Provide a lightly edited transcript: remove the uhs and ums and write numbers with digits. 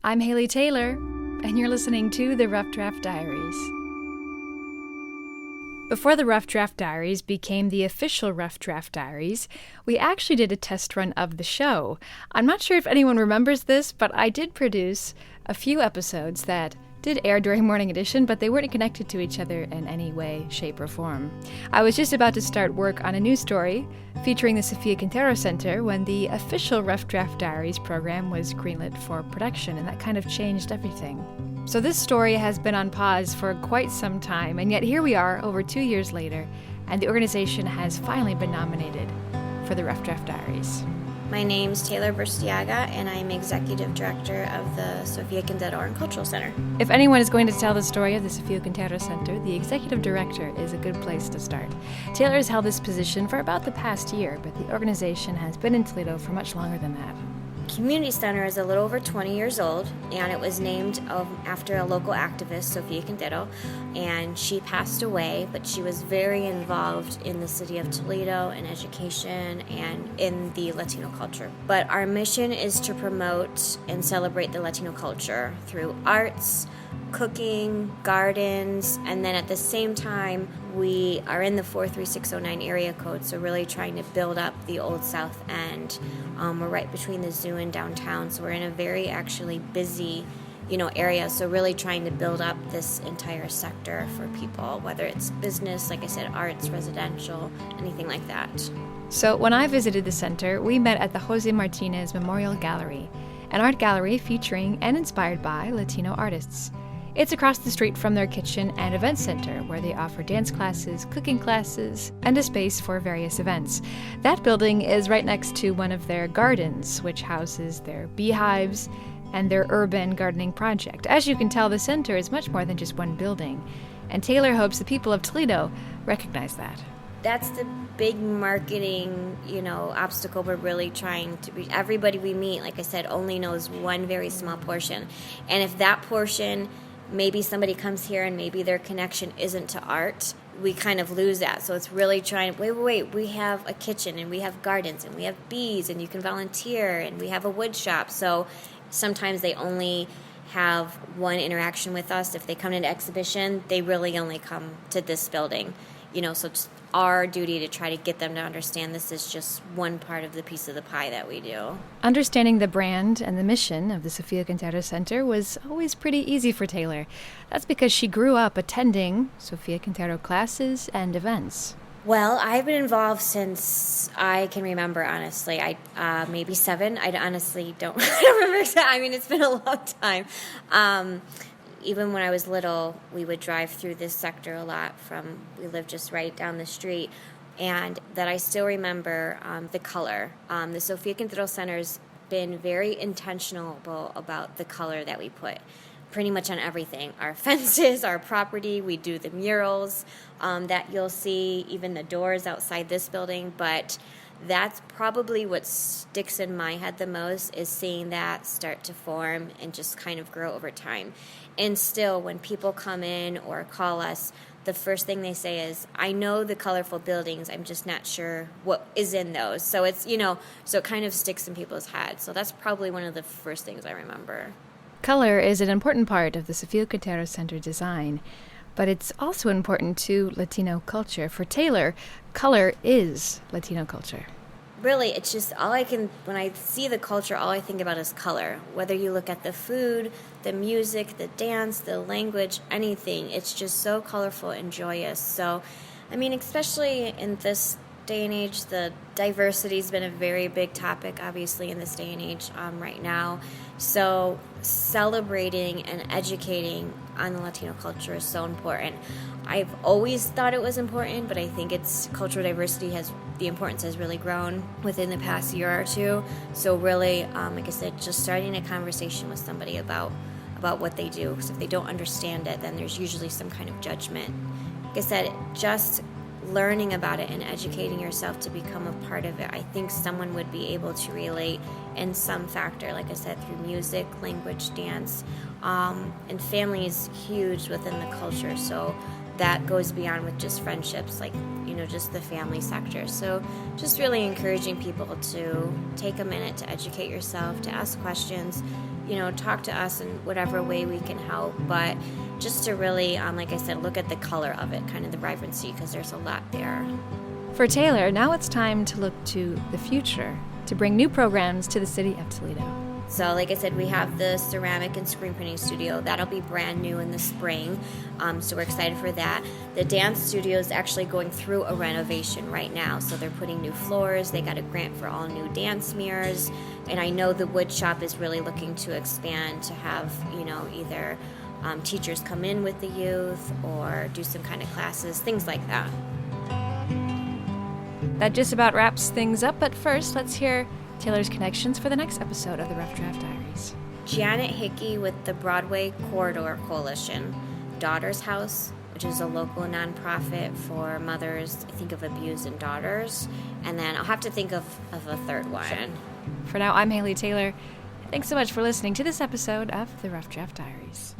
I'm Haley Taylor, and you're listening to the Rough Draft Diaries. Before the Rough Draft Diaries became the official Rough Draft Diaries, we actually did a test run of the show. I'm not sure if anyone remembers this, but I did produce a few episodes that did air during Morning Edition, but they weren't connected to each other in any way, shape, or form. I was just about to start work on a new story featuring the Sofia Quintero Arts Center when the official Rough Draft Diaries program was greenlit for production, and that kind of changed everything. So this story has been on pause for quite some time, and yet here we are over 2 years later, and the organization has finally been nominated for the Rough Draft Diaries. My name's Taylor Burciaga, and I'm Executive Director of the Sofia Quintero Arts Center. If anyone is going to tell the story of the Sofia Quintero Center, the Executive Director is a good place to start. Taylor has held this position for about the past year, but the organization has been in Toledo for much longer than that. Community Center is a little over 20 years old, and it was named after a local activist, Sofia Quintero, and she passed away, but she was very involved in the city of Toledo in education and in the Latino culture. But our mission is to promote and celebrate the Latino culture through arts, cooking, gardens, and then at the same time, we are in the 43609 area code, so really trying to build up the Old South End. We're right between the zoo and downtown, so we're in a very actually busy, area, so really trying to build up this entire sector for people, whether it's business, like I said, arts, residential, anything like that. So when I visited the center, we met at the Jose Martinez Memorial Gallery, an art gallery featuring and inspired by Latino artists. It's across the street from their kitchen and event center, where they offer dance classes, cooking classes, and a space for various events. That building is right next to one of their gardens, which houses their beehives and their urban gardening project. As you can tell, the center is much more than just one building, and Taylor hopes the people of Toledo recognize that. That's the big marketing, obstacle we're really trying to reach. Everybody we meet, like I said, only knows one very small portion. And if that portion, maybe somebody comes here and maybe their connection isn't to art, we kind of lose that. So it's really trying, wait, we have a kitchen and we have gardens and we have bees and you can volunteer and we have a wood shop. So sometimes they only have one interaction with us. If they come into exhibition, they really only come to this building. So it's our duty to try to get them to understand this is just one part of the piece of the pie that we do. Understanding the brand and the mission of the Sofia Quintero Center was always pretty easy for Taylor. That's because she grew up attending Sofia Quintero classes and events. Well, I've been involved since I can remember, honestly. Maybe 7. I honestly don't remember. It's been a long time. Even when I was little, we would drive through this sector a lot we lived just right down the street, and that I still remember the color. The Sofia Quintero Center's been very intentional about the color that we put pretty much on everything. Our fences, our property, we do the murals that you'll see, even the doors outside this building, but that's probably what sticks in my head the most, is seeing that start to form and just kind of grow over time. And still, when people come in or call us, the first thing they say is, I know the colorful buildings, I'm just not sure what is in those. So it's, so it kind of sticks in people's heads. So that's probably one of the first things I remember. Color is an important part of the Sofia Quintero Center design, but it's also important to Latino culture. For Taylor, color is Latino culture. Really, it's just when I see the culture, all I think about is color. Whether you look at the food, the music, the dance, the language, anything, it's just so colorful and joyous. So, especially in this day and age, the diversity has been a very big topic, obviously, in this day and age right now. So celebrating and educating on the Latino culture is so important. I've always thought it was important, but I think cultural diversity the importance has really grown within the past year or two. So really, like I said, just starting a conversation with somebody about what they do. Because if they don't understand it, then there's usually some kind of judgment. Like I said, just learning about it and educating yourself to become a part of it, I think someone would be able to relate in some factor, like I said, through music, language, dance, and family is huge within the culture, so that goes beyond with just friendships, like, just the family sector. So just really encouraging people to take a minute to educate yourself, to ask questions, talk to us in whatever way we can help. But just to really, like I said, look at the color of it, kind of the vibrancy, because there's a lot there. For Taylor, now it's time to look to the future, to bring new programs to the city of Toledo. So like I said, we have the ceramic and screen printing studio. That'll be brand new in the spring, so we're excited for that. The dance studio is actually going through a renovation right now, so they're putting new floors. They got a grant for all new dance mirrors, and I know the wood shop is really looking to expand to have, either teachers come in with the youth or do some kind of classes, things like that. That just about wraps things up, but first, let's hear Taylor's connections for the next episode of the Rough Draft Diaries. Janet Hickey with the Broadway Corridor Coalition, Daughter's House, which is a local nonprofit for mothers, I think, of abused daughters. And then I'll have to think of a third one. Sure. For now, I'm Haley Taylor. Thanks so much for listening to this episode of the Rough Draft Diaries.